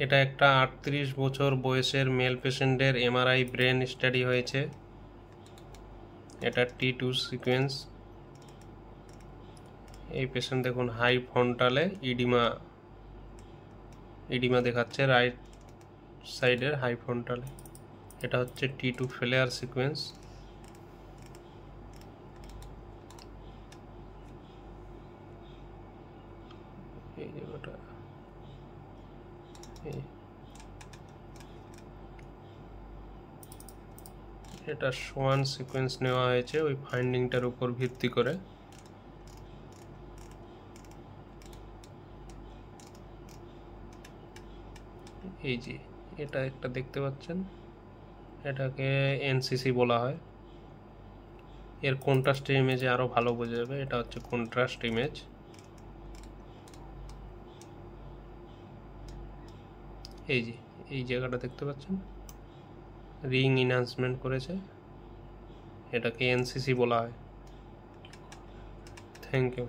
এটা একটা 38 বছর বয়সের মেল পেশেন্টের এমআরআই ব্রেন স্টাডি হয়েছে। এটা T2 সিকোয়েন্স। এই পেশেন্ট দেখুন হাই ফ্রন্টালে ইডিমা দেখাচ্ছে রাইট সাইডের হাই ফ্রন্টালে। এটা হচ্ছে T2 ফেলিয়ার সিকোয়েন্স। এই জায়গাটা এটা সোয়ান সিকোয়েন্স নেওয়া হয়েছে ওই ফাইন্ডিংটার উপর ভিত্তি করে। এই যে এটা একটা দেখতে পাচ্ছেন, এটাকে এনসিসি বলা হয়। এর কন্ট্রাস্ট ইমেজে আরো ভালো বোঝা যাবে। এটা হচ্ছে কন্ট্রাস্ট ইমেজ। এই যে এই জায়গাটা দেখতে পাচ্ছেন, রিং ইনহ্যান্সমেন্ট করেছে, এটাকে এনসিসি বলা হয়। Thank you.